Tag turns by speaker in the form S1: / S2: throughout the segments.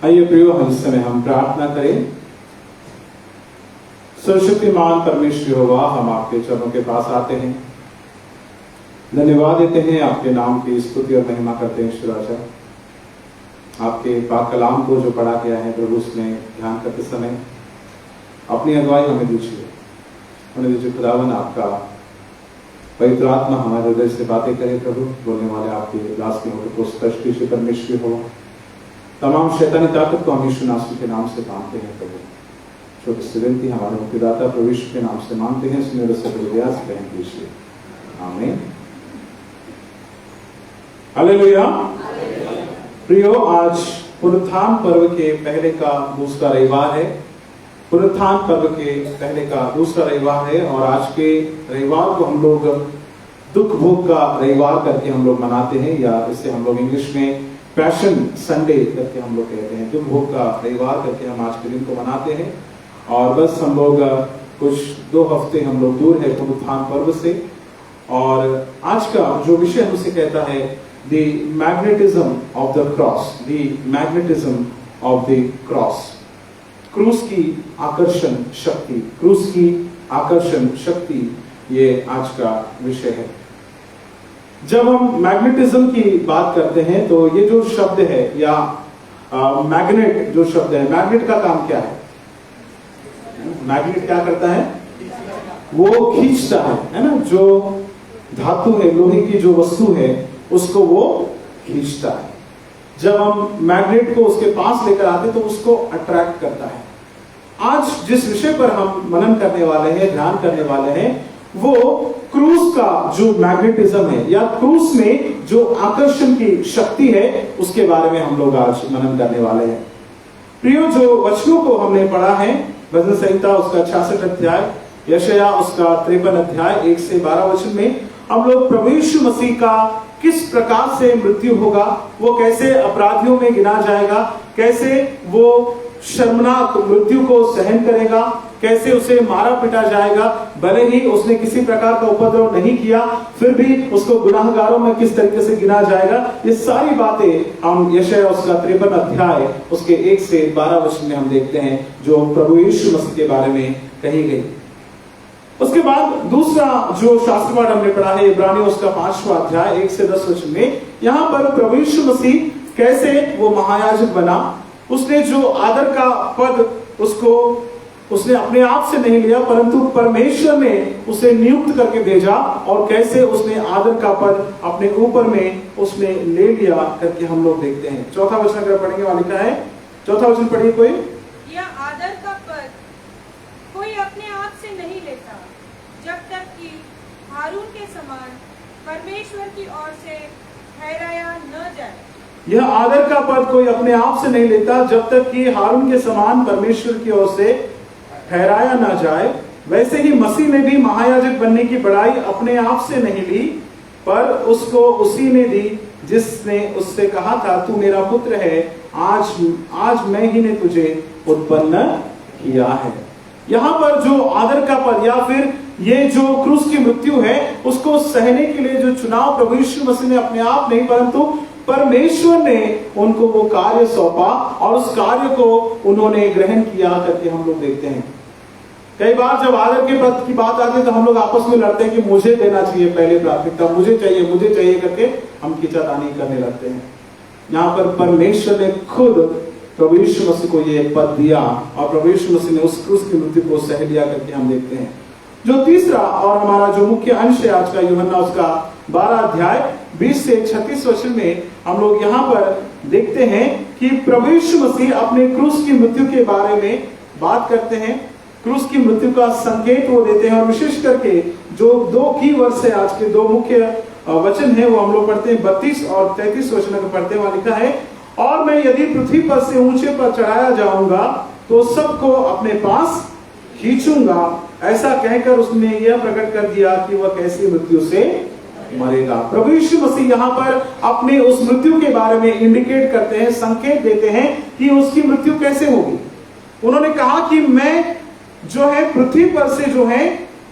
S1: आइए प्रियो, हम इस समय हम प्रार्थना करें। सर्वशक्तिमान परमेश्वर यहोवा, हम आपके चरणों के पास आते हैं, धन्यवाद देते हैं, आपके नाम की स्तुति और महिमा करते हैं। ईश्वर राजा, आपके पाक कलाम को जो पढ़ा गया है प्रभु, उसमें ध्यान करते समय अपनी अगुवाई हमें दीजिए। उन्हें दीजिए खुदावन, आपका पवित्र आत्मा हमारे हृदय से बातें करे प्रभु। बोलने वाले आपके दास के होकर को स्पष्ट कीजिए परमेश्वर हो। तमाम शैतानी ताकत को हम यीशु नासरी के नाम से मानते हैं प्रभु। छोटी सी विनती हमारे मुक्तिदाता प्रभु यीशु के नाम से मानते हैं। सुनिए से प्रयास ग्रहण कीजिए। आमीन। हालेलुया। प्रियो, आज पुनरुत्थान पर्व के पहले का दूसरा रविवार है। पुनरुत्थान पर्व के पहले का दूसरा रविवार है और आज के रविवार को हम लोग दुख भोग का रविवार करके हम लोग मनाते हैं, या इसे हम लोग इंग्लिश में पैशन संडे करके हम लोग कहते हैं। दुख भोग का रविवार करके हम आज के दिन को मनाते हैं। और बस हम लोग कुछ 2 हफ्ते हम लोग दूर है पुनरुत्थान पर्व से। और आज का जो विषय हमसे कहता है the magnetism of the cross, the magnetism of the cross, क्रूस की आकर्षण शक्ति, क्रूस की आकर्षण शक्ति, ये आज का विषय है। जब हम मैग्नेटिज्म की बात करते हैं तो ये जो शब्द है या मैग्नेट जो शब्द है, मैग्नेट का काम क्या है? मैग्नेट क्या करता है? वो खींचता है ना। जो धातु है, लोहे की जो वस्तु है, उसको वो खींचता है। जब हम मैग्नेट को उसके पास लेकर आते तो उसको अट्रैक्ट करता है। आज जिस विषय पर हम मनन करने वाले हैं, ध्यान करने वाले हैं, वो क्रूस का जो मैग्नेटिज्म है या क्रूस में जो आकर्षण की शक्ति है, उसके बारे में हम लोग आज मनन करने वाले हैं। प्रियो, जो वचनों को हमने पढ़ा है, भजन संहिता उसका 66 अध्याय, यशायाह उसका 53 अध्याय 1 से 12 वचन में हम लोग प्रभु यीशु मसीह का किस प्रकार से मृत्यु होगा, वो कैसे अपराधियों में गिना जाएगा, कैसे वो शर्मनाक मृत्यु को सहन करेगा, कैसे उसे मारा पिटा जाएगा, भले ही उसने किसी प्रकार का उपद्रव नहीं किया, फिर भी उसको गुनाहगारों में किस तरीके से गिना जाएगा। ये सारी बातें हम यशायाह उसका 53 अध्याय उसके 1 से 12 वचन में हम देखते हैं, जो प्रभु यीशु मसीह के बारे में कही गई। उसके बाद दूसरा जो शास्त्र पाठ हमने पढ़ा है, इब्रानियों उसका 5वां अध्याय 1 से 10 वचन में, यहाँ पर प्रभु यीशु मसीह कैसे वो महायाजक बना। उसने जो आदर का पद उसने अपने आप से नहीं लिया, परंतु परमेश्वर ने उसे नियुक्त करके भेजा, और कैसे उसने आदर का पद अपने ऊपर में उसने ले लिया करके हम लोग देखते हैं। चौथा वचन अगर पढ़ेंगे, वाली का है, चौथा वचन पढ़िए कोई।
S2: यह आदर का पद कोई अपने आप से नहीं लेता, जब तक कि हारून के समान परमेश्वर की ओर से ठहराया न जाए।
S1: यह आदर का पद कोई अपने आप से नहीं लेता, जब तक कि हारून के समान परमेश्वर की ओर से ठहराया ना जाए। वैसे ही मसीह ने भी महायाजक बनने की बड़ाई अपने आप से नहीं ली, पर उसको उसी ने दी जिसने उससे कहा था, तू मेरा पुत्र है, आज मैं ही ने तुझे उत्पन्न किया है। यहाँ पर जो आदर का पद या फिर ये जो क्रूस की मृत्यु है, उसको सहने के लिए जो चुनाव प्रभु यीशु मसीह ने अपने आप नहीं, परंतु परमेश्वर ने उनको वो कार्य सौंपा और उस कार्य को उन्होंने ग्रहण किया करके हम लोग देखते हैं। कई बार जब आदर के पद की बात आती है तो हम लोग आपस में लड़ते हैं कि मुझे देना चाहिए पहले प्राथमिकता, मुझे चाहिए करके हम खींचातानी करने लगते हैं। यहाँ पर परमेश्वर ने खुद प्रभु यीशु मसीह को ये पद दिया और प्रभु यीशु मसीह ने उस क्रूस की मृत्यु को सह लिया करके हम देखते हैं। जो तीसरा और हमारा जो मुख्य अंश है आज का, यूहन्ना उसका 12 अध्याय 20 से 36 वचन में हम लोग यहाँ पर देखते हैं कि प्रभु यीशु मसीह अपने क्रूस की मृत्यु के बारे में बात करते हैं। क्रूस की मृत्यु का संकेत वो देते हैं, और विशेष करके जो 2 की वर्ष है, आज के 2 मुख्य वचन है, वो हम लोग पढ़ते हैं 32 और 33 वचन को पढ़ते हैं। वहां लिखा है, और मैं यदि पृथ्वी पर से ऊंचे पर चढ़ाया जाऊंगा तो सबको अपने पास खींचूंगा। ऐसा कहकर उसने यह प्रकट कर दिया कि वह कैसी मृत्यु से मरेगा। प्रभु यीशु मसीह यहाँ पर अपने उस मृत्यु के बारे में इंडिकेट करते हैं, संकेत देते हैं कि उसकी मृत्यु कैसे होगी। उन्होंने कहा कि मैं जो है पृथ्वी पर से जो है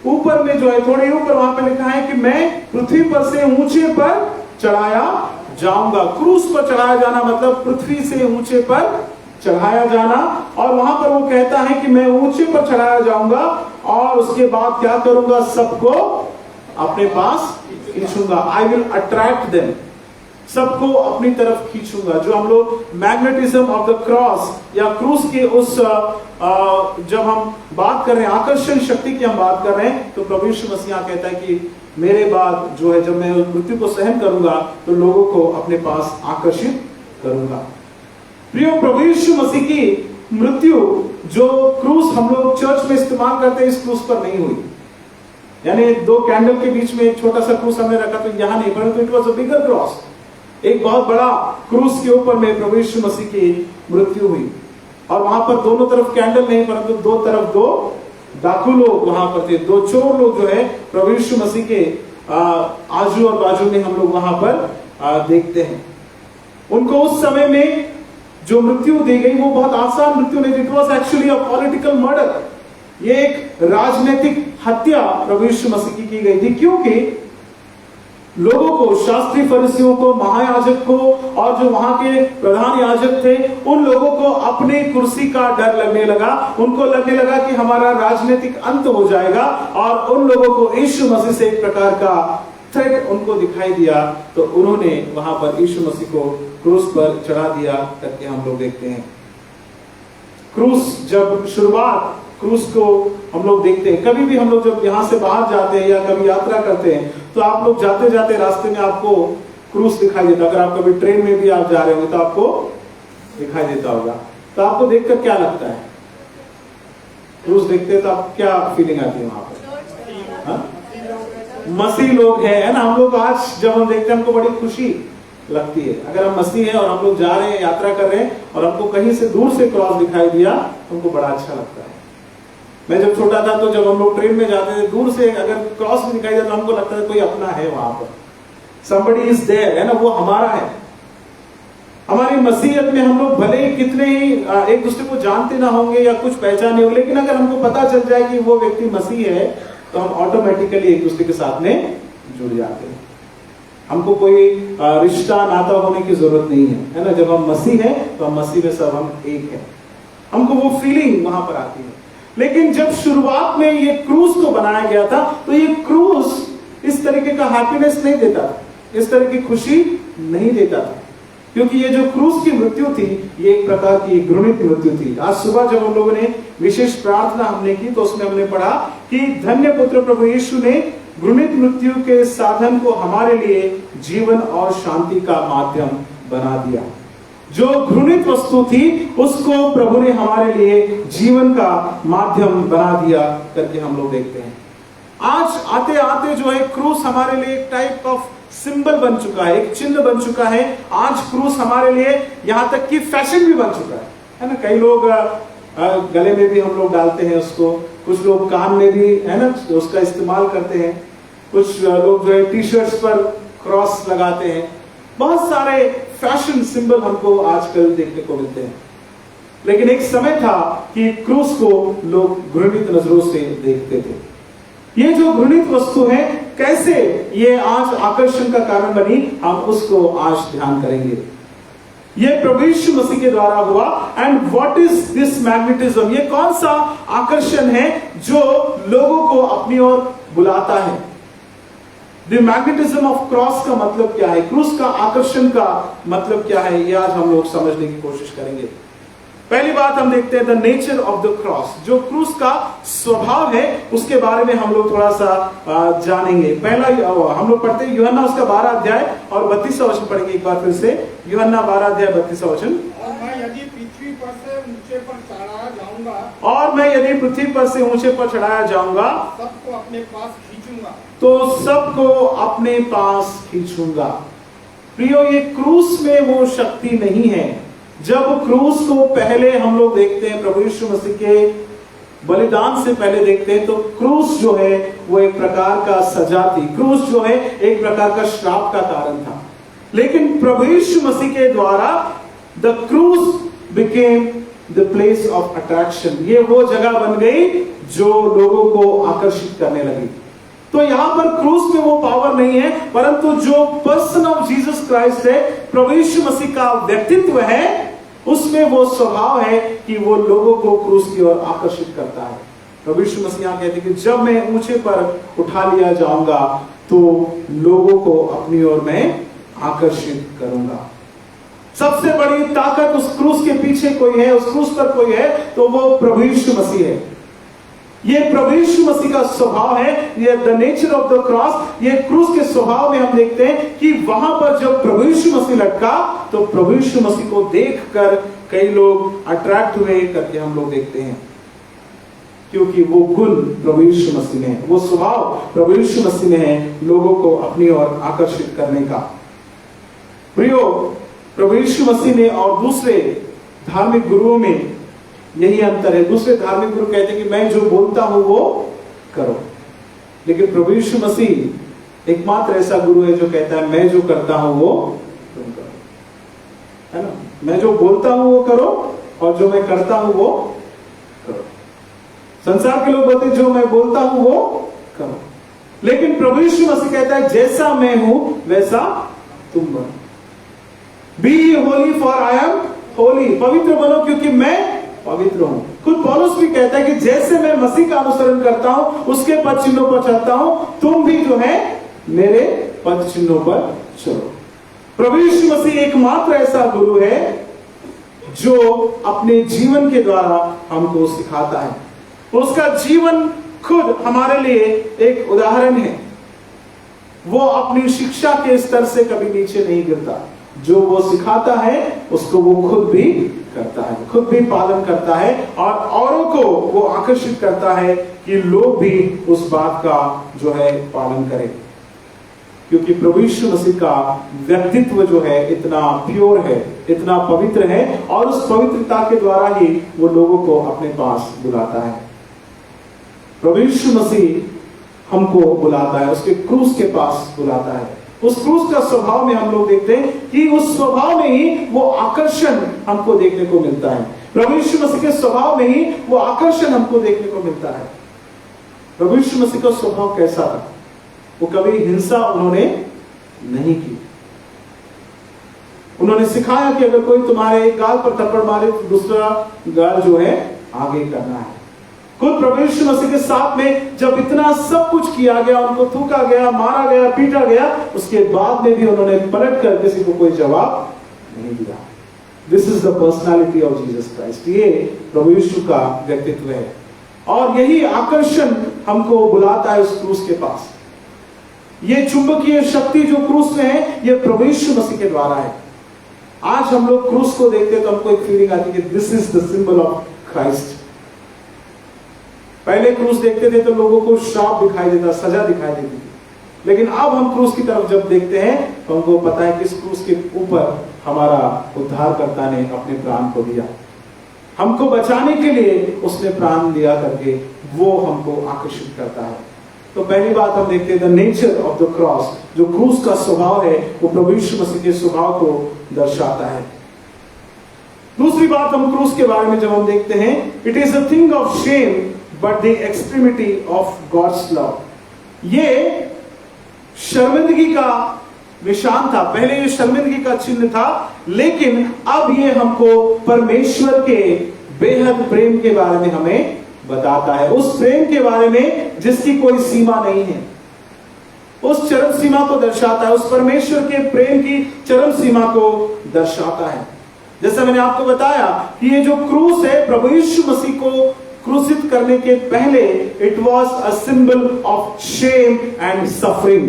S1: ऊपर में जो है थोड़े ऊपर, वहां पे लिखा है कि मैं पृथ्वी पर से ऊंचे पर चढ़ाया जाऊंगा। क्रूस पर चढ़ाया जाना मतलब पृथ्वी से ऊंचे पर चढ़ाया जाना, और वहां पर वो कहता है कि मैं ऊंचे पर चढ़ाया जाऊंगा और उसके बाद क्या करूंगा, सबको अपने पास खींचूंगा। आई विल अट्रैक्ट देम, सबको अपनी तरफ खींचूंगा। जो हम लोग मैग्नेटिज्म ऑफ द क्रॉस या क्रूस के उस जब हम बात कर रहे हैं, आकर्षण शक्ति की हम बात कर रहे हैं, तो प्रभु यीशु मसीह कहता है कि मेरे बाद जो है, जब मैं मृत्यु को सहन करूंगा तो लोगों को अपने पास आकर्षित करूंगा। प्रियो, प्रभु यीशु मसीह की मृत्यु जो क्रूस हम लोग चर्च में इस्तेमाल करते हैं, इस क्रूस पर नहीं हुई। यानी 2 कैंडल के बीच में एक छोटा सा क्रूस हमने रखा, तो यहां नहीं, परंतु it was a bigger cross, एक बहुत बड़ा क्रूस के ऊपर में प्रभु यीशु मसीह की मृत्यु हुई। और वहां पर दोनों तरफ कैंडल नहीं, परंतु 2 तरफ 2 डाकू लोग वहां पर थे, 2 चोर लोग जो है प्रभु यीशु मसीह के आजू और बाजू में हम लोग वहां पर देखते हैं। उनको उस समय में जो मृत्यु दी गई वो बहुत आसान मृत्यु नहीं, it was actually a political murder. ये एक राजनीतिक हत्या प्रभु यीशु मसीह की गई थी, क्योंकि लोगों को, शास्त्री फरीसियों को, महायाजक को और जो वहां के प्रधान याजक थे, उन लोगों को अपनी कुर्सी का डर लगने लगा। उनको लगने लगा कि हमारा राजनीतिक अंत हो जाएगा, और उन लोगों को यीशु मसीह से एक प्रकार का थ्रेट उनको दिखाई दिया, तो उन्होंने वहां पर यीशु मसीह को क्रूस पर चढ़ा दिया करके हम लोग देखते हैं। क्रूस, जब शुरुआत क्रूस को हम लोग देखते हैं, कभी भी हम लोग जब यहाँ से बाहर जाते हैं या कभी यात्रा करते हैं, तो आप लोग जाते जाते रास्ते में आपको क्रूस दिखाई देता। अगर आप कभी ट्रेन में भी आप जा रहे होंगे तो आपको दिखाई देता होगा। तो आपको देखकर क्या लगता है? क्रूस देखते हैं तो आप क्या फीलिंग आती है वहां पर? मसीह लोग हैं, है ना। हम लोग आज जब हम देखते हैं हमको बड़ी खुशी लगती है। अगर हम मसीह हैं और हम लोग जा रहे हैं, यात्रा कर रहे हैं, और हमको कहीं से दूर से क्रॉस दिखाई दिया, हमको बड़ा अच्छा लगता है। मैं जब छोटा था तो जब हम लोग ट्रेन में जाते थे, दूर से अगर क्रॉस भी दिखाई दिया तो हमको लगता है कोई अपना है वहां पर, somebody is there, है ना, वो हमारा है। हमारी मसीहत में हम लोग भले ही कितने ही एक दूसरे को जानते ना होंगे या कुछ पहचाने होंगे, लेकिन अगर हमको पता चल जाए कि वो व्यक्ति मसीह है, तो हम ऑटोमेटिकली एक दूसरे के साथ में जुड़ जाते हैं। हमको कोई रिश्ता नाता होने की जरूरत नहीं है ना। जब हम मसीह हैं तो हम मसीह में सब हम एक हैं। हमको वो फीलिंग वहां पर आती है। लेकिन जब शुरुआत में ये क्रूस को बनाया गया था, तो ये क्रूस इस तरीके का हैप्पीनेस नहीं देता था, इस तरह की खुशी नहीं देता था, क्योंकि ये जो क्रूस की मृत्यु थी, ये एक प्रकार की घृणित मृत्यु थी। आज सुबह जब हम लोगों ने विशेष प्रार्थना हमने की, तो उसमें हमने पढ़ा कि धन्य पुत्र प्रभु यीशु ने घृणित मृत्यु के साधन को हमारे लिए जीवन और शांति का माध्यम बना दिया। जो घृणित वस्तु थी उसको प्रभु ने हमारे लिए जीवन का माध्यम बना दिया करके हम लोग देखते हैं। आज आते आते जो है क्रूस हमारे लिए एक टाइप ऑफ सिंबल बन चुका है, एक चिन्ह बन चुका है। आज क्रूस हमारे लिए यहाँ तक कि फैशन भी बन चुका है ना। कई लोग गले में भी हम लोग डालते हैं उसको, कुछ लोग कान में भी, है ना, उसका इस्तेमाल करते हैं। कुछ लोग जो है टी शर्ट्स पर क्रॉस लगाते हैं। बहुत सारे फैशन सिंबल हमको आजकल देखने को मिलते हैं। लेकिन एक समय था कि क्रूस को लोग घृणित नजरों से देखते थे। ये जो घृणित वस्तु है, कैसे ये आज आकर्षण का कारण बनी, हम उसको आज ध्यान करेंगे। ये प्रभु यीशु मसीह के द्वारा हुआ। And what is this magnetism? ये कौन सा आकर्षण है जो लोगों को अपनी ओर बुलाता है? द मैग्नेटिज्म ऑफ क्रॉस का मतलब क्या है? क्रूस का आकर्षण का मतलब क्या है? ये आज हम लोग समझने की कोशिश करेंगे। पहली बात हम देखते हैं the nature of the cross. जो क्रूस का स्वभाव है उसके बारे में हम लोग थोड़ा सा जानेंगे। पहला हम लोग पढ़ते हैं यूहन्ना उसका 12 अध्याय और 32वां वचन पढ़ेंगे एक बार फिर से। यूहन्ना 12 अध्याय 32वां वचन।
S3: और मैं यदि पृथ्वी पर से ऊंचे पर चढ़ाया जाऊंगा,
S1: और मैं यदि पृथ्वी पर से ऊंचे पर चढ़ाया जाऊंगा,
S3: सबको अपने पास खींचूंगा,
S1: तो सबको अपने पास खींचूंगा। प्रियो, ये क्रूस में वो शक्ति नहीं है। जब क्रूस को पहले हम लोग देखते हैं, प्रभु यीशु मसीह के बलिदान से पहले देखते हैं, तो क्रूस जो है वो एक प्रकार का सजा थी। क्रूस जो है एक प्रकार का श्राप का कारण था। लेकिन प्रभु यीशु मसीह के द्वारा द क्रूस became the place of attraction. ये वो जगह बन गई जो लोगों को आकर्षित करने लगी। तो यहां पर क्रूस में वो पावर नहीं है, परंतु जो पर्सन ऑफ जीसस क्राइस्ट है, प्रभु यीशु मसीह का व्यक्तित्व है, उसमें वो स्वभाव है कि वो लोगों को क्रूस की ओर आकर्षित करता है। प्रभु यीशु मसीह कहते हैं कि जब मैं ऊंचे पर उठा लिया जाऊंगा तो लोगों को अपनी ओर मैं आकर्षित करूंगा। सबसे बड़ी ताकत उस क्रूस के पीछे कोई है, उस क्रूस पर कोई है, तो वो प्रभु यीशु मसीह है। ये प्रभु यीशु मसीह का स्वभाव है, ये the nature of the cross. ये क्रूस के स्वभाव में हम देखते हैं कि वहां पर जब प्रभु यीशु मसीह लटका तो प्रभु यीशु मसीह को देखकर कई लोग अट्रैक्ट हुए करके हम लोग देखते हैं, क्योंकि वो गुण प्रभु यीशु मसीह में है, वो स्वभाव प्रभु यीशु मसीह में है, लोगों को अपनी ओर आकर्षित करने का। प्रियो, प्रभु यीशु मसीह ने और दूसरे धार्मिक गुरुओं में यही अंतर है। दूसरे धार्मिक गुरु कहते हैं कि मैं जो बोलता हूं वो करो, लेकिन प्रभु यीशु मसीह एकमात्र ऐसा गुरु है जो कहता है मैं जो करता हूं वो तुम करो, है ना। मैं जो बोलता हूं वो करो और जो मैं करता हूं वो करो। संसार के लोग बोलते हैं जो मैं बोलता हूं वो करो, लेकिन प्रभु यीशु मसीह कहता है जैसा मैं हूं वैसा तुम बनो। Be holy for I am holy, पवित्र बनो क्योंकि मैं पवित्र हूं। खुद पौलुस भी कहता है कि जैसे मैं मसीह का अनुसरण करता हूं, उसके पद चिन्हों पर चलता हूं, तुम भी जो है मेरे पद चिन्हों पर चलो। प्रभु यीशु मसीह एकमात्र ऐसा गुरु है जो अपने जीवन के द्वारा हमको सिखाता है। उसका जीवन खुद हमारे लिए एक उदाहरण है। वो अपनी शिक्षा के स्तर से कभी नीचे नहीं गिरता। जो वो सिखाता है उसको वो खुद भी करता है, खुद भी पालन करता है और औरों को वो आकर्षित करता है कि लोग भी उस बात का जो है पालन करें, क्योंकि प्रभु यीशु मसीह का व्यक्तित्व जो है इतना प्योर है, इतना पवित्र है और उस पवित्रता के द्वारा ही वो लोगों को अपने पास बुलाता है। प्रभु यीशु मसीह हमको बुलाता है, उसके क्रूस के पास बुलाता है। उस क्रूस का स्वभाव में हम लोग देखते हैं कि उस स्वभाव में ही वो आकर्षण हमको देखने को मिलता है। प्रभु यीशु मसीह के स्वभाव में ही वो आकर्षण हमको देखने को मिलता है। प्रभु यीशु मसीह का स्वभाव कैसा था? वो कभी हिंसा उन्होंने नहीं की। उन्होंने सिखाया कि अगर कोई तुम्हारे गाल पर थप्पड़ मारे तो दूसरा गाल जो है आगे करना है। खुद प्रभु यीशु मसीह के साथ में जब इतना सब कुछ किया गया, उनको थूका गया, मारा गया, पीटा गया, उसके बाद में भी उन्होंने पलट कर किसी को कोई जवाब नहीं दिया। This is the personality of Jesus Christ. ये प्रभु यीशु का व्यक्तित्व है और यही आकर्षण हमको बुलाता है उस क्रूस के पास। ये चुंबकीय शक्ति जो क्रूस में है, ये प्रभु यीशु मसीह के द्वारा है। आज हम लोग क्रूस को देखते हैं तो हमको एक फीलिंग आती है कि this is the symbol of Christ. पहले क्रूस देखते थे तो लोगों को श्राप दिखाई देता, सजा दिखाई देती थी, लेकिन अब हम क्रूस की तरफ जब देखते हैं तो हमको पता है कि इस क्रूस के ऊपर हमारा उद्धारकर्ता ने अपने प्राण को दिया। हमको बचाने के लिए उसने प्राण दिया करके वो हमको आकर्षित करता है। तो पहली बात हम देखते हैं the nature of the cross. जो क्रूस का स्वभाव है वो प्रभु यीशु मसीह के स्वभाव को दर्शाता है। दूसरी बात हम क्रूस के बारे में जब हम देखते हैं, it is a thing of shame but the extremity of God's love. ये शर्मिंदगी का निशान था, पहले ये शर्मिंदगी का चिन्ह था, लेकिन अब ये हमको परमेश्वर के बेहद प्रेम के बारे में हमें बताता है। उस प्रेम के बारे में जिसकी कोई सीमा नहीं है, उस चरम सीमा को दर्शाता है। उस परमेश्वर के प्रेम की चरम सीमा को दर्शाता है। जैसा मैंने आपको बताया कि ये जो क्रूस है, प्रभु यीशु मसीह को क्रूसित करने के पहले it was a symbol of shame and suffering.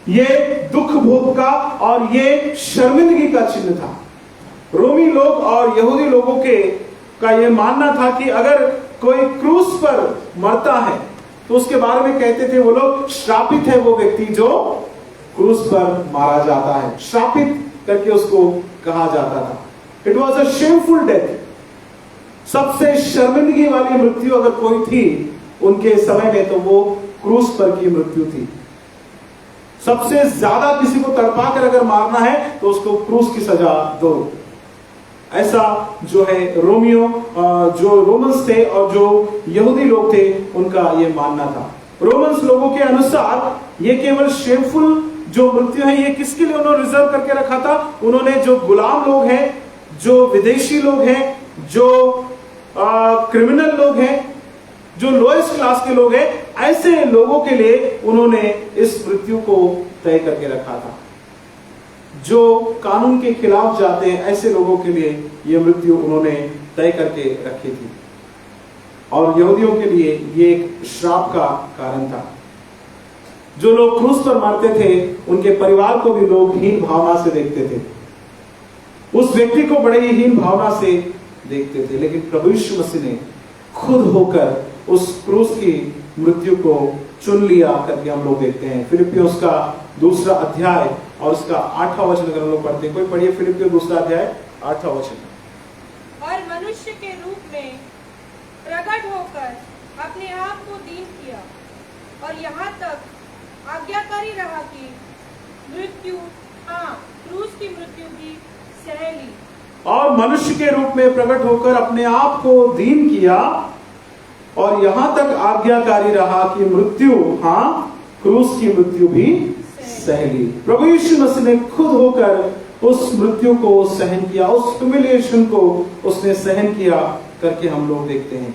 S1: ये दुख भोग का और ये शर्मिंदगी का चिन्ह था। रोमी लोग और यहूदी लोगों के का ये मानना था कि अगर कोई क्रूस पर मरता है तो उसके बारे में कहते थे वो लोग श्रापित है वो व्यक्ति जो क्रूस पर मारा जाता है, श्रापित करके उसको कहा जाता था। It was a shameful death. सबसे शर्मिंदगी वाली मृत्यु अगर कोई थी उनके समय में तो वो क्रूस पर की मृत्यु थी। सबसे ज्यादा किसी को तड़पा कर अगर मारना है तो उसको क्रूस की सजा दो। ऐसा जो है रोमियो जो रोमन्स थे और जो यहूदी लोग थे उनका ये मानना था। रोमन्स लोगों के अनुसार ये केवल शेमफुल जो मृत्यु है ये किसके लिए उन्होंने रिजर्व करके रखा था? उन्होंने जो गुलाम लोग हैं, जो विदेशी लोग हैं, जो क्रिमिनल लोग हैं, जो लोएस्ट क्लास के लोग हैं, ऐसे लोगों के लिए उन्होंने इस मृत्यु को तय करके रखा था। जो कानून के खिलाफ जाते हैं, ऐसे लोगों के लिए यह मृत्यु उन्होंने तय करके रखी थी। और यहूदियों के लिए यह एक श्राप का कारण था। जो लोग क्रूस पर मरते थे, उनके परिवार को भी लोग हीन भावना से देखते थे, उस व्यक्ति को बड़े ही हीन भावना से देखते थे। लेकिन प्रभु यीशु मसीह ने खुद होकर उस क्रूस की मृत्यु को चुन लिया करके हम लोग देखते हैं। फिलिपियों का 2 अध्याय और उसका 8वां वचन अगर हम लोग पढ़ते हैं, कोई पढ़िए फिलिपियों 2 अध्याय 8वां वचन।
S2: और मनुष्य के रूप में प्रकट होकर अपने आप को दीन किया और यहाँ तक आज्ञाकारी रहा कि मृत्यु, हाँ, क्रूस की मृत्यु भी सह ली।
S1: और मनुष्य के रूप में प्रकट होकर अपने आप को दीन किया और यहां तक आज्ञाकारी रहा कि मृत्यु, हाँ, क्रूस की मृत्यु भी सह ली। प्रभु यीशु मसीह ने खुद होकर उस मृत्यु को सहन किया, उस ह्यूमिलिएशन को उसने सहन किया करके हम लोग देखते हैं।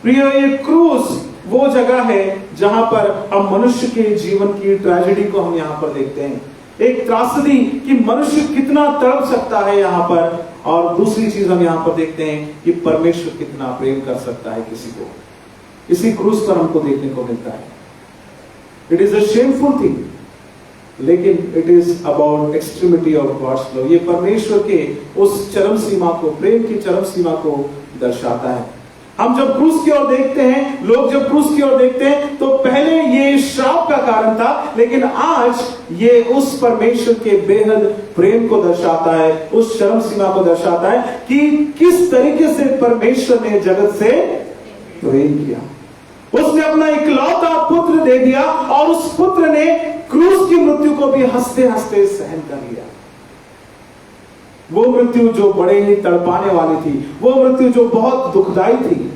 S1: प्रिय, ये क्रूस वो जगह है जहां पर हम मनुष्य के जीवन की ट्रेजेडी को हम यहाँ पर देखते हैं। एक त्रासदी कि मनुष्य कितना तड़प सकता है यहाँ पर, और दूसरी चीज हम यहाँ पर देखते हैं कि परमेश्वर कितना प्रेम कर सकता है किसी को। इसी क्रूस पर हमको देखने को मिलता है। It is a shameful thing, लेकिन it is about extremity of God's love. ये परमेश्वर के उस चरम सीमा को, प्रेम की चरम सीमा को दर्शाता है। हम जब क्रूस की ओर देखते हैं, लोग जब क्रूस की ओर देखते हैं, तो पहले ये श्राप का कारण था, लेकिन आज ये उस परमेश्वर के बेहद प्रेम को दर्शाता है, उस चरम सीमा को दर्शाता है कि किस तरीके से परमेश्वर ने जगत से प्रेम किया। उसने अपना इकलौता पुत्र दे दिया और उस पुत्र ने क्रूस की मृत्यु को भी हंसते हंसते सहन कर लिया। वो मृत्यु जो बड़े ही तड़पाने वाली थी, वो मृत्यु जो बहुत दुखदाई थी।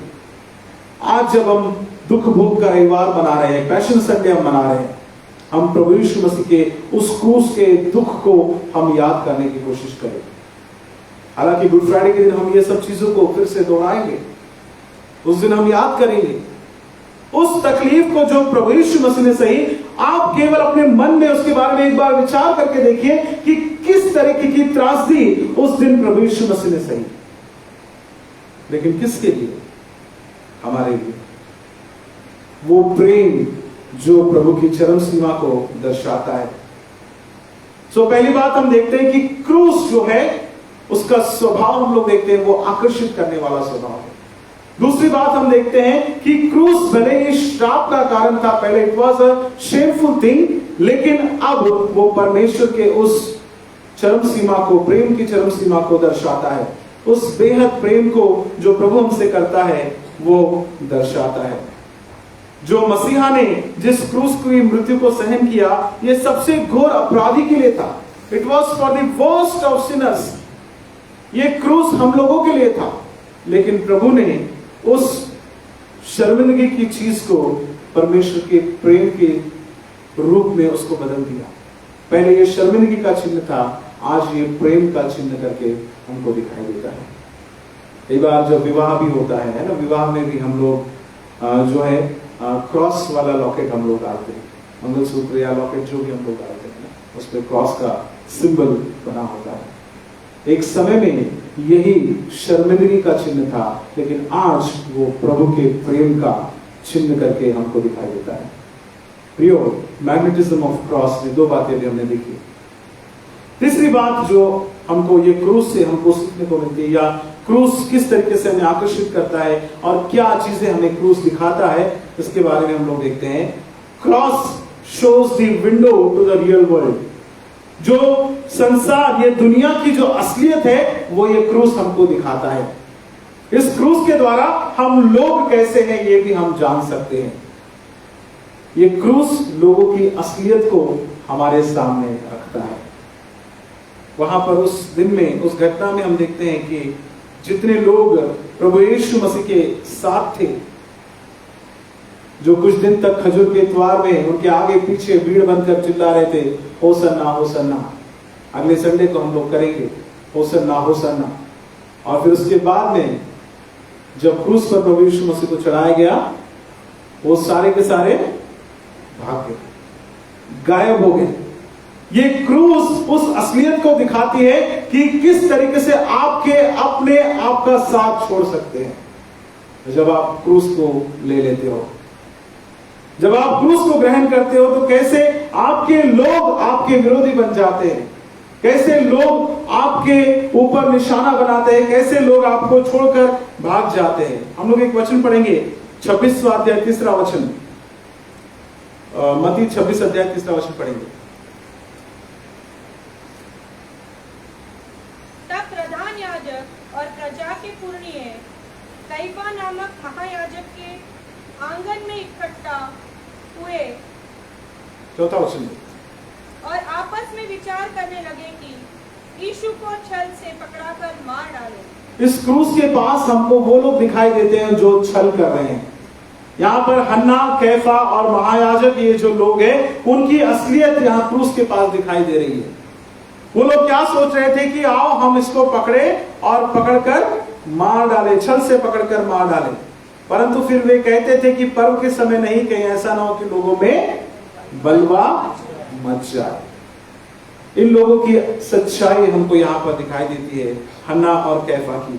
S1: आज जब हम दुख भोग का रविवार मना रहे हैं, पैशन संडे हम मना रहे हैं, हम प्रभु यीशु मसीह के उस क्रूस के दुख को हम याद करने की कोशिश करें। हालांकि गुड फ्राइडे के दिन हम ये सब चीजों को फिर से दोहराएंगे, उस दिन हम याद करेंगे उस तकलीफ को जो प्रभु यीशु मसीह ने सही। आप केवल अपने मन में उसके बारे में एक बार विचार करके देखिए कि किस तरीके की त्रासदी उस दिन प्रभु यीशु मसीह ने सही। लेकिन किसके लिए? हमारे लिए। वो प्रेम जो प्रभु की चरम सीमा को दर्शाता है। पहली बात हम देखते हैं कि क्रूस जो है उसका स्वभाव हम लोग देखते हैं, वो आकर्षित करने वाला स्वभाव है। दूसरी बात हम देखते हैं कि क्रूस भले ही श्राप का कारण था, पहले it was a shameful thing, लेकिन अब वो परमेश्वर के उस चरम सीमा को, प्रेम की चरम सीमा को दर्शाता है। उस बेहद प्रेम को जो प्रभु हमसे करता है वो दर्शाता है। जो मसीहा ने जिस क्रूस की मृत्यु को सहन किया, ये सबसे घोर अपराधी के लिए था। It was for the worst of Sinners. ये क्रूस हम लोगों के लिए था, लेकिन प्रभु ने उस शर्मिंदगी की चीज को परमेश्वर के प्रेम के रूप में उसको बदल दिया। पहले ये शर्मिंदगी का चिन्ह था, आज ये प्रेम का चिन्ह करके हमको दिखाई देता है। कई बार जब विवाह भी होता है ना, विवाह में भी हम लोग जो है क्रॉस वाला लॉकेट हम लोग डालते हैं, मंगलसूत्र या लॉकेट जो भी हम लोग डालते हैं, उस पर क्रॉस का सिंबल बना होता है। एक समय में यही शर्मिंदगी का चिन्ह था, लेकिन आज वो प्रभु के प्रेम का चिन्ह करके हमको दिखाई देता है। प्रियो, मैग्नेटिज्म ऑफ क्रॉस में दो बातें भी हमने देखी। तीसरी बात जो हमको ये क्रूस से हमको सीखने को मिलती है, या क्रूस किस तरीके से हमें आकर्षित करता है और क्या चीजें हमें क्रूस दिखाता है, इसके बारे में हम लोग देखते हैं। Cross shows the window to the real world. जो संसार, ये दुनिया की जो असलियत है, वो ये क्रूस हमको दिखाता है। इस क्रूस के द्वारा हम लोग कैसे हैं ये भी हम जान सकते हैं। ये क्रूस लोगों की असलियत को हमारे सामने रखता है। वहां पर उस दिन में, उस घटना में हम देखते हैं कि जितने लोग प्रभु यीशु मसीह के साथ थे, जो कुछ दिन तक खजूर के द्वार में उनके आगे पीछे भीड़ बनकर चिल्ला रहे थे, होसन्ना होसन्ना। अगले संडे को हम लोग करेंगे होसन्ना होसन्ना। और फिर उसके बाद में जब क्रूस पर प्रभु यीशु मसीह को चढ़ाया गया, वो सारे के सारे भाग गए, गायब हो गए। ये क्रूस उस असलियत को दिखाती है कि किस तरीके से आपके अपने आप का साथ छोड़ सकते हैं जब आप क्रूस को ले लेते हो। जब आप क्रूस को ग्रहण करते हो तो कैसे आपके लोग आपके विरोधी बन जाते हैं, कैसे लोग आपके ऊपर निशाना बनाते हैं, कैसे लोग आपको छोड़कर भाग जाते हैं। हम लोग एक वचन पढ़ेंगे, 26वां अध्याय 3रा वचन, मत्ती 26 अध्याय 3रा वचन पढ़ेंगे।
S2: तब प्रधान याजक और प्रजा के पुरनिये कैफा नामक महायाजक के आंगन में इकट्ठा हुए
S1: 4था वचन,
S2: और आपस में विचार करने लगे कि यीशु को छल से पकड़ाकर मार डालें।
S1: इस क्रूस के पास हमको वो लोग दिखाई देते हैं जो छल कर रहे हैं। यहाँ पर हन्ना, कैफा और महायाजक, ये जो लोग हैं, उनकी असलियत यहाँ क्रूस के पास दिखाई दे रही है। वो लोग क्या सोच रहे थे कि आओ हम इसको पकड़े और पकड़कर मार डाले, छल से पकड़कर मार डाले। परंतु फिर वे कहते थे कि पर्व के समय नहीं, कहीं ऐसा ना हो कि लोगों में बलवा मच जाए। इन लोगों की सच्चाई हमको यहाँ पर दिखाई देती है, हन्ना और कैफा की।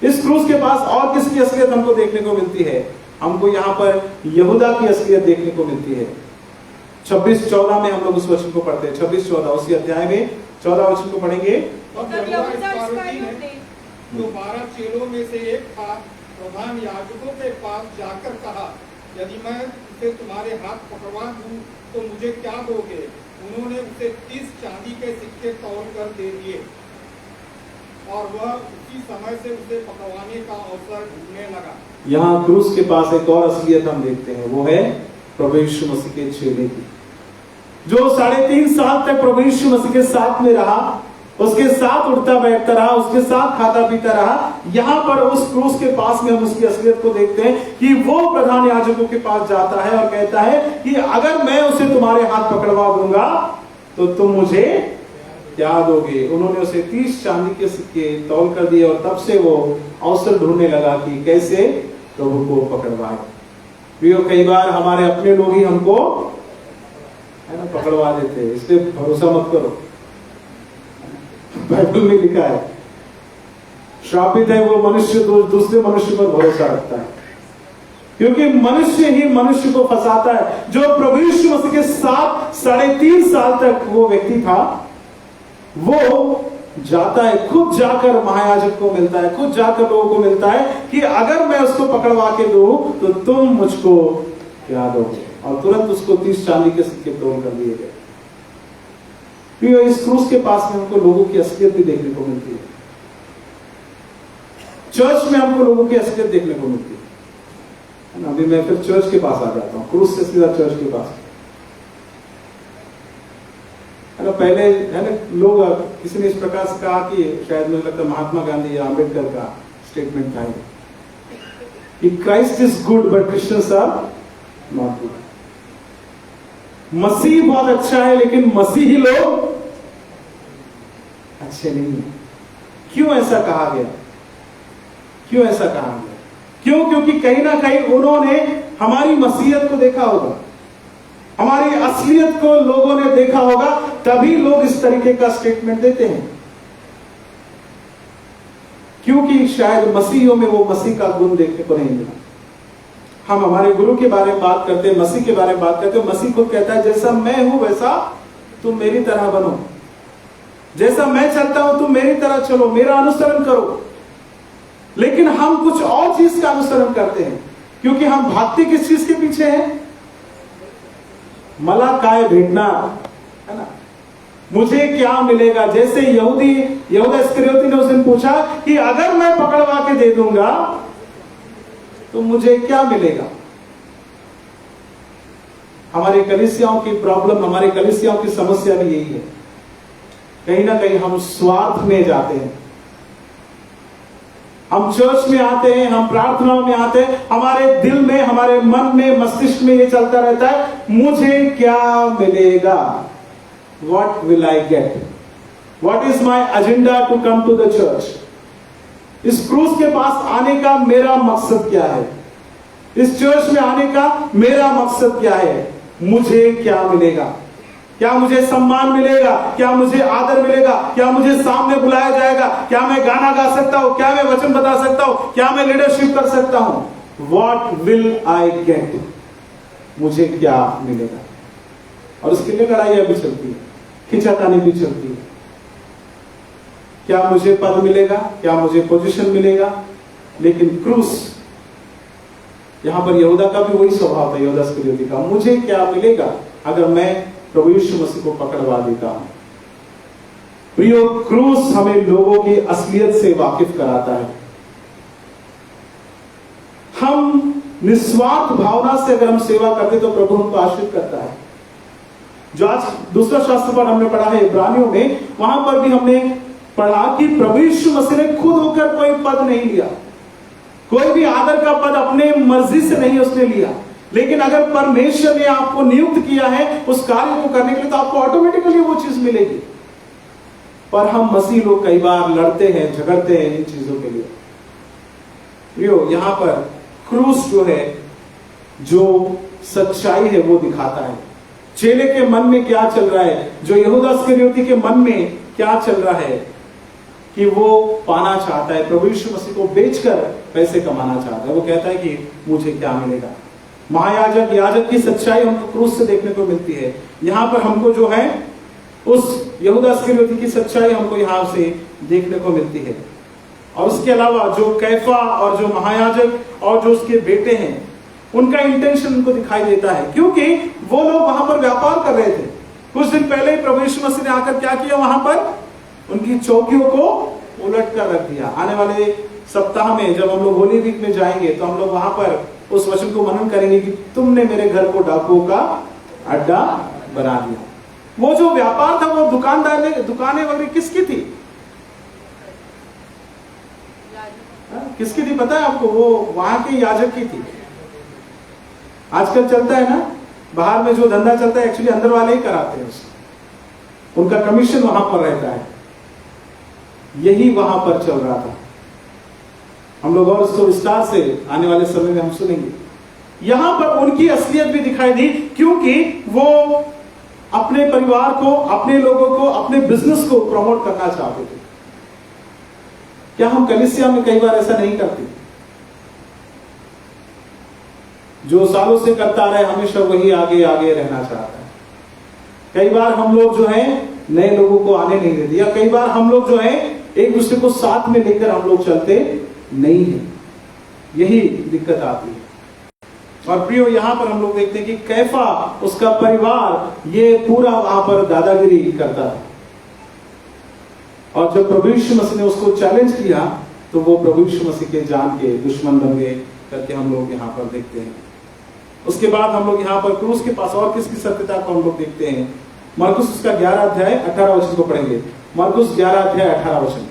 S1: इस क्रूस के पास और किसकी असलियत हमको देखने को मिलती है? हमको यहाँ पर यहूदा की असलियत देखने को मिलती है। 26-14 में हम लोग उस वचन को पढ़ते हैं। 26-14 उसी अध्याय में 14 वचन को पढ़ेंगे।
S3: तब यहूदा इस्करियोती ने, जो 12 चेलों में से एक था, प्रधान याजकों के पास जाकर कहा, यदि मैं उसे तुम्हारे हाथ पकड़वा दूं तो मुझे क्या दोगे? उन्होंने उसे 30 चांदी के सिक्के तौल कर दे दिए, और वह उसी समय से उसे पकड़वाने का अवसर ढूंढने लगा।
S1: यहाँ क्रूस के पास एक और असलियत हम देखते हैं, वो है प्रभु यीशु मसीह के चेले की, जो 3.5 साल तक प्रभु यीशु मसीह के साथ में रहा, उसके साथ उठता बैठता रहा, उसके साथ खाता पीता रहा। यहाँ पर उस क्रूस के पास में हम उसकी असलियत को देखते हैं कि वो प्रधान याजकों के पास जाता है और कहता है कि अगर मैं उसे तुम्हारे हाथ पकड़वा दूंगा तो तुम मुझे क्या दोगे? उन्होंने उसे 30 चांदी के सिक्के तौल कर दिए, और तब से वो अवसर ढूंढने लगा कि कैसे प्रभु को पकड़वाए। प्रियो, कई बार हमारे अपने लोग ही हमको है ना पकड़वा देते हैं, इसलिए भरोसा मत करो। बाइबल में लिखा है, श्रापित है वो मनुष्य दूसरे मनुष्य पर भरोसा रखता है, क्योंकि मनुष्य ही मनुष्य को फंसाता है। जो प्रभु यीशु मसीह के साथ 3.5 साल तक वो व्यक्ति था, वो जाता है, खुद जाकर महायाजक को मिलता है, खुद जाकर लोगों को मिलता है कि अगर मैं उसको पकड़वा के दूं तो तुम मुझको क्या दोगे? और तुरंत उसको 30 चांदी के सिक्के तोड़ कर दिए गए। प्रियो, इस क्रूस के पास में हमको लोगों की असलियत भी देखने को मिलती है। चर्च में हमको लोगों की असलियत देखने को मिलती है ना। अभी मैं फिर चर्च के पास आ जाता हूँ, क्रूस से सीधा चर्च के पास है ना। पहले है ना, लोग, किसी ने इस प्रकार से कहा कि शायद मुझे लगता है महात्मा गांधी या अम्बेडकर का स्टेटमेंट था कि Christ is good but Christians are not good. मसीह बहुत अच्छा है लेकिन मसीही लोग अच्छे नहीं है। क्यों ऐसा कहा गया? क्यों ऐसा कहा गया? क्यों? क्योंकि कहीं ना कहीं उन्होंने हमारी मसीहत को देखा होगा, हमारी असलियत को लोगों ने देखा होगा, तभी लोग इस तरीके का स्टेटमेंट देते हैं। क्योंकि शायद मसीहियों में वो मसीह का गुण देखने को नहीं मिला। हम हमारे गुरु के बारे में बात करते हैं, मसीह के बारे में बात करते हैं, मसीह खुद कहता है जैसा मैं हूं वैसा तुम मेरी तरह बनो, जैसा मैं चलता हूं तुम मेरी तरह चलो, मेरा अनुसरण करो। लेकिन हम कुछ और चीज का अनुसरण करते हैं, क्योंकि हम भागते किस चीज के पीछे हैं? मला काय भेटणार, है ना, मुझे क्या मिलेगा। जैसे यहूदा इस्करियोती ने उस दिन पूछा कि अगर मैं पकड़वा के दे दूंगा तो मुझे क्या मिलेगा। हमारी कलीसियाओं की प्रॉब्लम, हमारी कलीसियाओं की समस्या भी यही है। कहीं ना कहीं हम स्वार्थ में जाते हैं। हम चर्च में आते हैं, हम प्रार्थनाओं में आते हैं, हमारे दिल में, हमारे मन में, मस्तिष्क में ये चलता रहता है, मुझे क्या मिलेगा? What will I get? What is my agenda to come to the church? इस क्रूस के पास आने का मेरा मकसद क्या है? इस चर्च में आने का मेरा मकसद क्या है? मुझे क्या मिलेगा? क्या मुझे सम्मान मिलेगा? क्या मुझे आदर मिलेगा? क्या मुझे सामने बुलाया जाएगा? क्या मैं गाना गा सकता हूं? क्या मैं वचन बता सकता हूं? क्या मैं लीडरशिप कर सकता हूं? What will I get? मुझे क्या मिलेगा? और उसके लिए लड़ाइयां भी चलती है, खिंचातानी भी चलती है। क्या मुझे पद मिलेगा? क्या मुझे पोजीशन मिलेगा? लेकिन क्रूस, यहां पर यहूदा का भी वही स्वभाव था, यहूदा इस्करियोती का। मुझे क्या मिलेगा अगर मैं प्रभु यीशु मसीह को पकड़वा देता हूं? प्रियो, क्रूस हमें लोगों की असलियत से वाकिफ कराता है। हम निस्वार्थ भावना से अगर हम सेवा करते तो प्रभु हमको आशीर्वाद करता है। जो आज दूसरा शास्त्र पर हमने पढ़ा है इब्रानियों में, वहां पर भी हमने पढ़ा कि प्रभु यीशु मसीह ने खुद होकर कोई पद नहीं लिया, कोई भी आदर का पद अपने मर्जी से नहीं उसने लिया। लेकिन अगर परमेश्वर ने आपको नियुक्त किया है उस कार्य को करने के लिए, तो आपको ऑटोमेटिकली वो चीज मिलेगी। पर हम मसीह लोग कई बार लड़ते हैं, झगड़ते हैं इन चीजों के लिए। प्रियो, यहां पर क्रूस जो है, जो सच्चाई है वो दिखाता है। चेले के मन में क्या चल रहा है, जो यहूदा इस्करियोती के मन में क्या चल रहा है, कि वो पाना चाहता है, प्रभु यीशु मसीह को बेचकर पैसे कमाना चाहता है। वो कहता है कि मुझे क्या मिलेगा। महायाजक, याजक की सच्चाई हमको क्रूस से देखने को मिलती है। यहां पर हमको जो है उस यहूदा इस्करियोती की सच्चाई हमको यहां से देखने को मिलती है। और उसके अलावा जो कैफा और जो महायाजक और जो उसके बेटे हैं, उनका इंटेंशन उनको दिखाई देता है, क्योंकि वो लोग वहां पर व्यापार कर रहे थे। कुछ दिन पहले ही प्रभु यीशु मसीह ने आकर क्या किया, वहां पर उनकी चौकियों को उलट कर रख दिया। आने वाले सप्ताह में जब हम लोग होली वीक में जाएंगे तो हम लोग वहां पर उस वचन को मनन करेंगे कि तुमने मेरे घर को डाकुओं का अड्डा बना दिया। वो जो व्यापार था, वो दुकानें वगैरह किसकी थी? किसकी थी पता है आपको? वो वहां के याजक की थी। आजकल चलता है ना, बाहर में जो धंधा चलता है एक्चुअली अंदर वाले ही कराते हैं उसको, उनका कमीशन वहां पर रहता है। यही वहां पर चल रहा था। हम लोग और इसको विस्तार से आने वाले समय में हम सुनेंगे। यहां पर उनकी असलियत भी दिखाई दी, क्योंकि वो अपने परिवार को, अपने लोगों को, अपने बिजनेस को प्रमोट करना चाहते थे। क्या हम कलीसिया में कई बार ऐसा नहीं करते? जो सालों से करता रहे हमेशा वही आगे आगे रहना चाहता है। कई बार हम लोग जो है नए लोगों को आने नहीं देते, या कई बार हम लोग जो है एक दूसरे को साथ में लेकर हम लोग चलते नहीं है। यही दिक्कत आती है। और प्रियो, यहां पर हम लोग देखते हैं कि कैफा, उसका परिवार, ये पूरा वहां पर दादागिरी करता था। और जब प्रभु यीशु मसीह ने उसको चैलेंज किया तो वो प्रभु यीशु मसीह के जान के दुश्मन बन गए करके हम लोग यहाँ पर देखते हैं। उसके बाद हम लोग यहाँ पर क्रूस के पास और किसकी सत्यता को हम लोग देखते हैं। मरकुस उसका 11 अध्याय 18 वचन को पढ़ेंगे। मरकुस 11 अध्याय 18 वचन।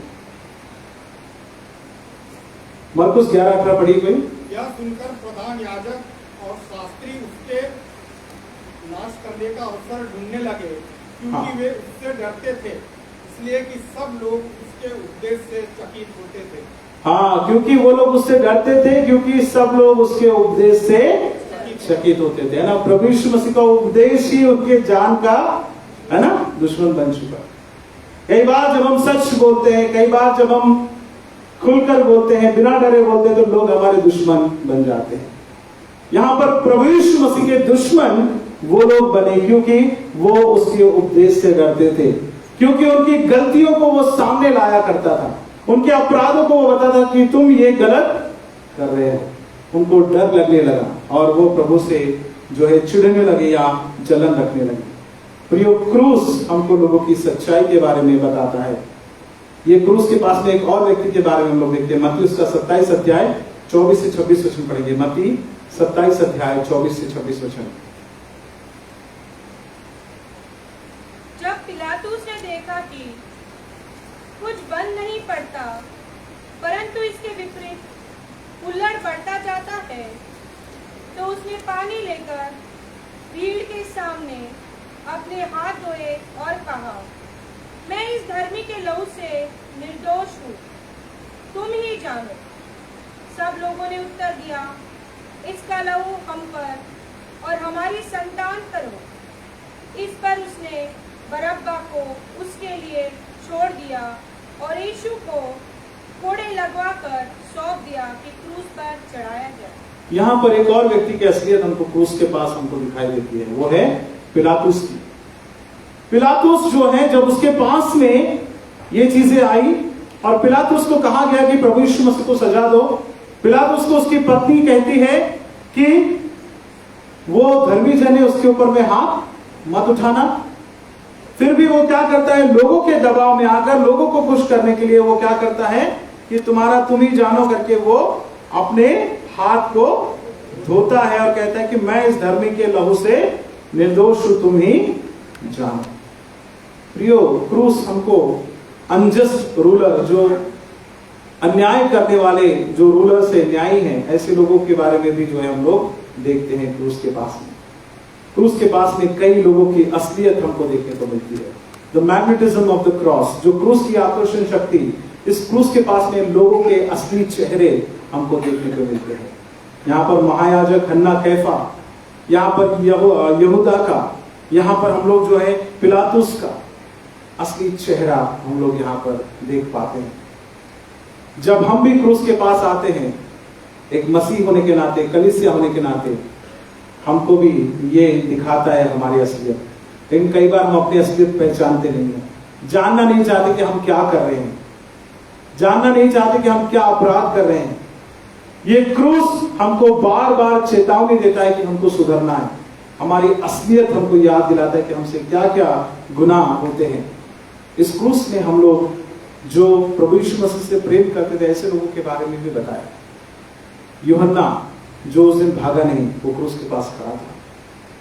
S1: मरकुस 11:18 पढ़िए कोई।
S3: यह सुनकर प्रधान याजक और शास्त्री उसके नाश करने का अवसर ढूंढने लगे, क्योंकि वे उससे डरते थे, इसलिए कि सब लोग उसके उपदेश से चकित होते थे। हाँ,
S1: क्योंकि वो लोग उससे डरते थे, क्योंकि सब लोग उसके उपदेश से चकित होते थे, है ना। प्रभु यीशु मसीह का उपदेश ही उनके जान का, है ना, दुश्मन बन चुका। कई बार जब हम सच बोलते हैं, कई बार जब हम खुलकर बोलते हैं, बिना डरे बोलते हैं, तो लोग हमारे दुश्मन बन जाते हैं। यहां पर प्रभु यीशु मसीह के दुश्मन वो लोग बने क्योंकि वो उसके उपदेश से डरते थे, क्योंकि उनकी गलतियों को वो सामने लाया करता था, उनके अपराधों को वो बताता था कि तुम ये गलत कर रहे हो। उनको डर लगने लगा और वो प्रभु से जो है चिढ़ने लगे या जलन रखने लगे। प्रियो, क्रूस हमको लोगों की सच्चाई के बारे में बताता है। ये क्रूस के पास में एक और व्यक्ति के बारे में हम लोग देखते हैं। मत्ती उसका 27 अध्याय 24 से 26 वचन पढ़ेंगे। मत्ती 27 अध्याय 24 से 26 वचन।
S2: जब पिलातुस ने देखा कि कुछ बन नहीं पड़ता, परंतु इसके विपरीत उल्लड़ बढ़ता जाता है, तो उसने पानी लेकर भीड़ के सामने अपने हाथ धोए और कहा, मैं इस धर्मी के लहू से निर्दोष हूँ। तुम ही जानो। सब लोगों ने उत्तर दिया, इसका लहू हम पर और हमारी संतान पर हो। इस पर उसने बरअब्बा को उसके लिए छोड़ दिया और यीशु को कोड़े लगवाकर सौंप दिया कि क्रूस पर चढ़ाया जाए।
S1: यहाँ पर एक और व्यक्ति की असलियत हमको क्रूस के पास हमको दिखाई देती है, वो है पिलातुस की। पिलातुस जो है, जब उसके पास में ये चीजें आई और पिलातुस को कहा गया कि प्रभु यीशु मसीह को सजा दो, पिलातुस को उसकी पत्नी कहती है कि वो धर्मी जन है, उसके ऊपर में हाथ मत उठाना। फिर भी वो क्या करता है, लोगों के दबाव में आकर लोगों को खुश करने के लिए वो क्या करता है कि तुम्हारा तुम ही जानो करके वो अपने हाथ को धोता है और कहता है कि मैं इस धर्मी के लहू से निर्दोष हूं, तुम ही जानो। प्रियो, क्रूस हमको अनजस्ट रूलर, जो अन्याय करने वाले जो रूलर से न्यायी हैं, ऐसे लोगों के बारे में भी जो है हम लोग देखते हैं क्रूस के पास में। क्रूस के पास में कई लोगों की असलियत हमको देखने को मिलती है। The magnetism of the cross, जो क्रूस की आकर्षण शक्ति, इस क्रूस के पास में लोगों के असली चेहरे हमको देखने को मिलते हैं। यहाँ पर महायाजक हन्ना कैफा, यहाँ पर यहूदा का, यहाँ पर हम लोग जो है पिलातुस का असली चेहरा हम लोग यहाँ पर देख पाते हैं। जब हम भी क्रूस के पास आते हैं, एक मसीह होने के नाते, कलीसिया होने के नाते, हमको भी ये दिखाता है हमारी असलियत। लेकिन कई बार हम अपनी असलियत पहचानते नहीं हैं, जानना नहीं चाहते कि हम क्या कर रहे हैं, जानना नहीं चाहते कि हम क्या अपराध कर रहे हैं। ये क्रूस हमको बार बार चेतावनी देता है कि हमको सुधरना है। हमारी असलियत हमको याद दिलाता है कि हमसे क्या क्या गुनाह होते हैं। इस क्रूस में हम लोग जो प्रभु यीशु मसीह से प्रेम करते थे, ऐसे लोगों के बारे में भी बताया। यूहन्ना जो उस दिन भागा नहीं, वो क्रूस के पास खड़ा था।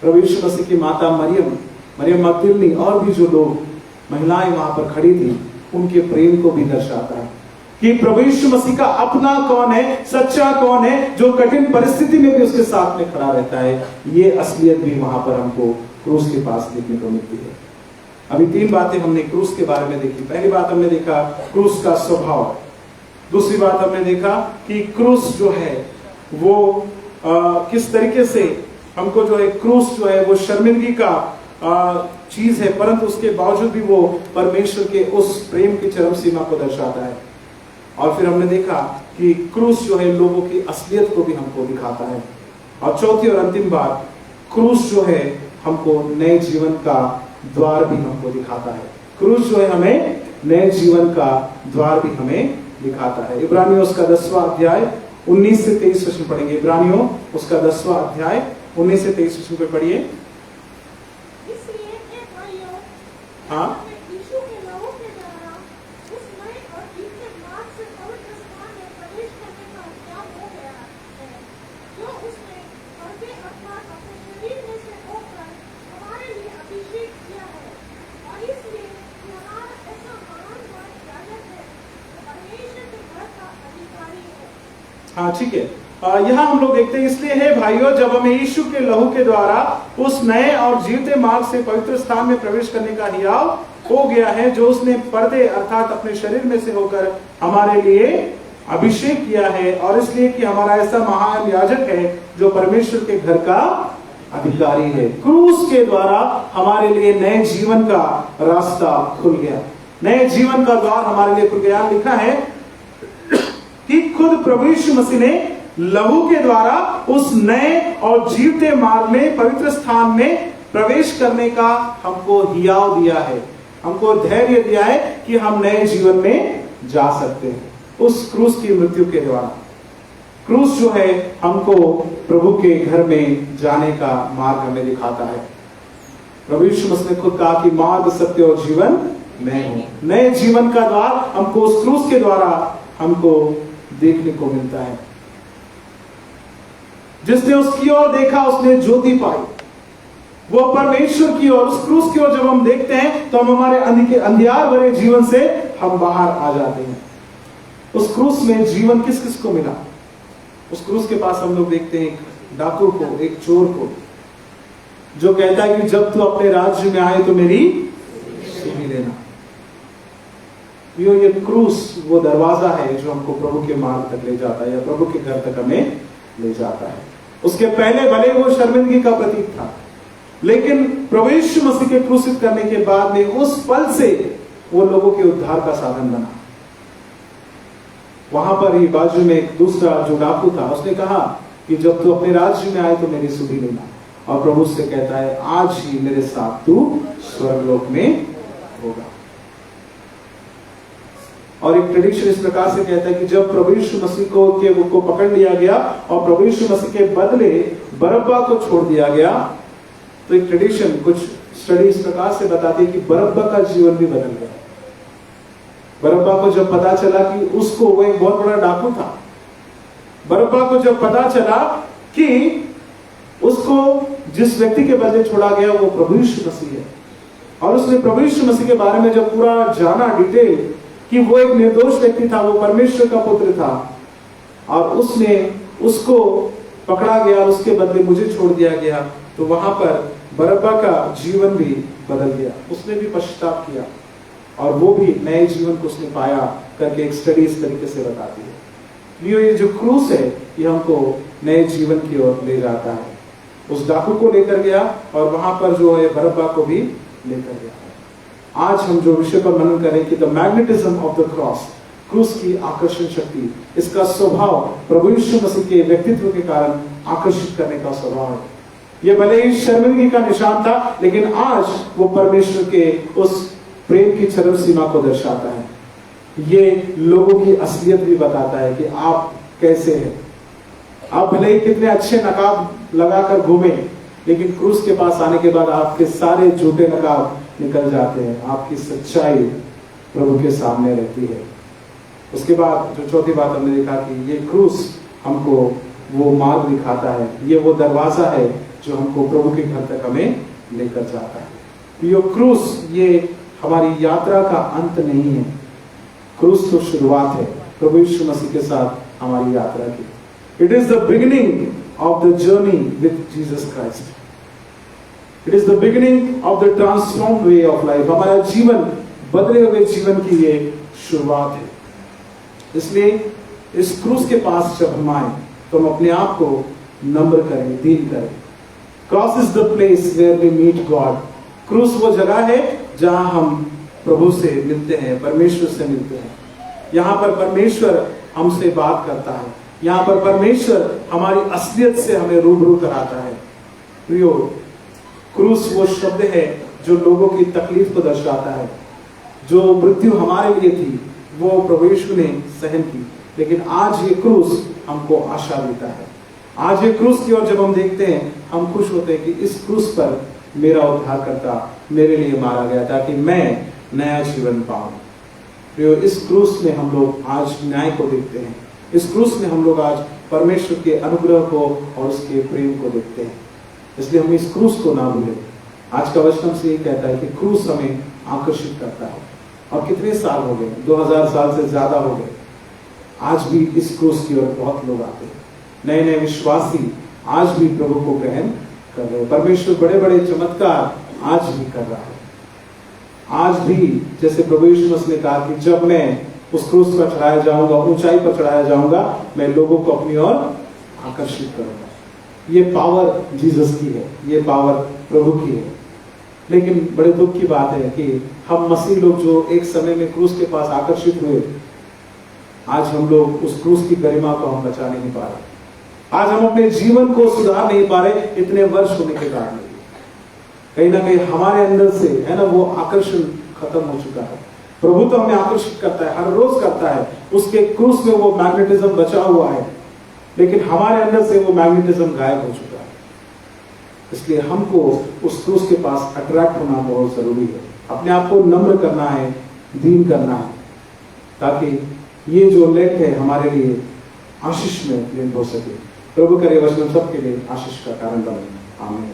S1: प्रभु यीशु मसीह की माता मरियम मगदलिनी और भी जो लोग महिलाएं वहां पर खड़ी थी, उनके प्रेम को भी दर्शाता है कि प्रभु यीशु मसीह का अपना कौन है, सच्चा कौन है, जो कठिन परिस्थिति में भी उसके साथ में खड़ा रहता है। ये असलियत भी वहां पर हमको क्रूस के पास देखने को मिलती है। अभी 3 बातें हमने क्रूस के बारे में देखी। पहली बात हमने देखा क्रूस का स्वभाव। दूसरी बात हमने देखा कि क्रूस जो है वो किस तरीके से हमको जो है, क्रूस जो है वो शर्मिंदगी का चीज है, परंतु उसके बावजूद भी वो परमेश्वर के उस प्रेम की चरम सीमा को दर्शाता है। और फिर हमने देखा कि क्रूस जो है लोगों की असलियत को भी हमको दिखाता है। और चौथी और अंतिम बात, क्रूस जो है हमको नए जीवन का द्वार भी हमको दिखाता है। क्रूस जो है हमें नए जीवन का द्वार भी हमें दिखाता है। इब्रानियों उसका 10वां अध्याय 19 से 23 वचन पढ़ेंगे। इब्रानियों उसका 10वां अध्याय 19 से 23 वचन पे पढ़िए।
S2: इसलिए हे भाइयों,
S1: हाँ,
S2: यीशु के लहू के द्वारा उस नए और जीते मार्ग से पवित्र स्थान में प्रवेश करने का अधिकार हो गया है, जो उसने पर्दे अर्थात अपने शरीर में से होकर हमारे लिए अभिषेक किया है। और इसलिए हमारा ऐसा महान याजक है, परमेश्वर के घर का अधिकारी है।
S1: हाँ, ठीक है। यहाँ हम लोग देखते हैं, इसलिए हे भाइयों, जब हमें यीशु के लहू के द्वारा उस नए और जीवते मार्ग से पवित्र स्थान में प्रवेश करने का हियाव हो गया है, जो उसने पर्दे अर्थात अपने शरीर में से होकर हमारे लिए अभिषेक किया है, और इसलिए कि हमारा ऐसा महान याजक है जो परमेश्वर के घर का अधिकारी है। क्रूस के द्वारा हमारे लिए नए जीवन का रास्ता खुल गया, नए जीवन का द्वार हमारे लिए खुल गया। लिखा है कि खुद प्रभु यीशु मसीह ने लहू के द्वारा उस नए और जीवते मार्ग में पवित्र स्थान में प्रवेश करने का हमको हियाव दिया है, हमको धैर्य दिया है कि हम नए जीवन में जा सकते हैं उस क्रूस की मृत्यु के द्वारा। क्रूस जो है हमको प्रभु के घर में जाने का मार्ग हमें दिखाता है। प्रभु यीशु मसीह ने खुद कहा कि मार्ग, सत्य और जीवन मैं हूं। नए जीवन का द्वार हमको उस क्रूस के द्वारा हमको देखने को मिलता है। जिसने उसकी ओर देखा उसने ज्योति पाई। वो परमेश्वर की ओर, उस क्रूस की ओर जब हम देखते हैं तो हम हमारे अंधियार भरे जीवन से हम बाहर आ जाते हैं। उस क्रूस में जीवन किस किस को मिला? उस क्रूस के पास हम लोग देखते हैं एक डाकू को, एक चोर को, जो कहता है कि जब तू अपने राज्य में आए तो मेरी सुनी लेना। ये क्रूस वो दरवाजा है जो हमको प्रभु के मार्ग तक ले जाता है या प्रभु के घर तक हमें ले जाता है। उसके पहले भले वो शर्मिंदगी का प्रतीक था, लेकिन प्रभु यीशु मसीह के क्रूसित करने के बाद में उस पल से वो लोगों के उद्धार का साधन बना। वहां पर ही बाजू में एक दूसरा जो डाकू था, उसने कहा कि जब तू अपने राज्य में आए तो मेरी सुधि लेना। और प्रभु उससे कहता है, आज ही मेरे साथ तू स्वर्गलोक में होगा। और एक ट्रेडिशन इस प्रकार से कहता है कि जब प्रभु यीशु मसीह को पकड़ लिया गया और प्रभु यीशु मसीह के बदले बरब्बा को छोड़ दिया गया, तो एक ट्रेडिशन, कुछ स्टडी इस प्रकार से बताती है कि बरब्बा का जीवन भी बदल गया। बरब्बा को जब पता चला कि उसको, वो एक बहुत बड़ा डाकू था, बरब्बा को जब पता चला कि उसको जिस व्यक्ति के बदले छोड़ा गया वो प्रभु यीशु मसीह है, और उसने प्रभु यीशु मसीह के बारे में जब पूरा जाना डिटेल कि वो एक निर्दोष व्यक्ति था, वो परमेश्वर का पुत्र था, और उसने उसको पकड़ा गया और उसके बदले मुझे छोड़ दिया गया, तो वहां पर बरब्बा का जीवन भी बदल गया। उसने भी पश्चाताप किया और वो भी नए जीवन को उसने पाया करके एक स्टडी इस तरीके से बताती है। ये जो क्रूस है ये हमको नए जीवन की ओर ले जाता है। उस डाकू को लेकर गया और वहां पर जो है बरब्बा को भी लेकर गया। आज हम जो विषय पर मनन करें कि the magnetism of the cross, क्रूस की आकर्षण शक्ति, इसका स्वभाव प्रभु यीशु मसीह के व्यक्तित्व के कारण आकर्षित करने का स्वभाव है। ये भले ही शर्मिंदगी का निशान था, लेकिन आज वो परमेश्वर के उस प्रेम की चरम सीमा को दर्शाता है। ये लोगों की असलियत भी बताता है कि आप कैसे हैं। आप भले ही कितने अच्छे नकाब लगाकर घूमे, लेकिन क्रूस के पास आने के बाद आपके सारे झूठे नकाब निकल जाते हैं। आपकी सच्चाई प्रभु के सामने रहती है। उसके बाद जो चौथी बात हमने देखा कि ये क्रूस हमको वो मार्ग दिखाता है, ये वो दरवाजा है जो हमको प्रभु के घर तक हमें लेकर जाता है। ये क्रूस ये हमारी यात्रा का अंत नहीं है, क्रूस तो शुरुआत है प्रभु यीशु मसीह के साथ हमारी यात्रा की। It is the beginning of the journey with Jesus Christ. It is the beginning of the transformed way of life. हमारा जीवन, बदले हुए जीवन की ये शुरुआत है। इसलिए इस क्रूस के पास जब हम आए तो हम अपने आप को नम्र करें, दीन करें। Cross is the place where we meet God. क्रूस वो जगह है जहां हम प्रभु से मिलते हैं, परमेश्वर से मिलते हैं। यहाँ पर परमेश्वर हमसे बात करता है, यहाँ पर परमेश्वर हमारी असलियत से हमें रूबरू कराता है। प्रियो, क्रूस वो शब्द है जो लोगों की तकलीफ को दर्शाता है। जो मृत्यु हमारे लिए थी वो प्रभु यीशु ने सहन की, लेकिन आज ये क्रूस हमको आशा देता है। आज ये क्रूस की ओर जब हम देखते हैं, हम खुश होते हैं कि इस क्रूस पर मेरा उद्धारकर्ता मेरे लिए मारा गया ताकि मैं नया जीवन पाऊं। प्रियो, इस क्रूस में हम लोग आज न्याय को देखते हैं। इस क्रूस में हम लोग आज परमेश्वर के अनुग्रह को और उसके प्रेम को देखते हैं। इसलिए हम इस क्रूस को ना भूलें। आज का वचन से ये कहता है कि क्रूस हमें आकर्षित करता है। और कितने साल हो गए, 2000 साल से ज्यादा हो गए, आज भी इस क्रूस की ओर बहुत लोग आते हैं। नए नए विश्वासी आज भी प्रभु को ग्रहण कर रहे हैं। परमेश्वर बड़े बड़े चमत्कार आज भी कर रहा है। आज भी जैसे प्रभु यीशु मसीह ने कहा कि जब मैं उस क्रूस पर चढ़ाया जाऊंगा, ऊंचाई पर चढ़ाया जाऊंगा, मैं लोगों को अपनी ओर आकर्षित करूंगा। ये पावर जीसस की है, ये पावर प्रभु की है। लेकिन बड़े दुख की बात है कि हम मसीह लोग जो एक समय में क्रूस के पास आकर्षित हुए, आज हम लोग उस क्रूस की गरिमा को हम बचा नहीं पा रहे। आज हम अपने जीवन को सुधार नहीं पा रहे, इतने वर्ष होने के कारण। कहीं ना कहीं हमारे अंदर से है ना वो आकर्षण खत्म हो चुका है। प्रभु तो हमें आकर्षित करता है, हर रोज करता है। उसके क्रूस में वो मैग्नेटिज्म बचा हुआ है, लेकिन हमारे अंदर से वो मैग्नेटिज्म गायब हो चुका है। इसलिए हमको उस क्रूस के पास अट्रैक्ट होना बहुत जरूरी है। अपने आप को नम्र करना है, दीन करना है, ताकि ये जो लेट है हमारे लिए आशीष में हो सके। प्रभु करे वचन सबके लिए आशीष का कारण बने। आमीन।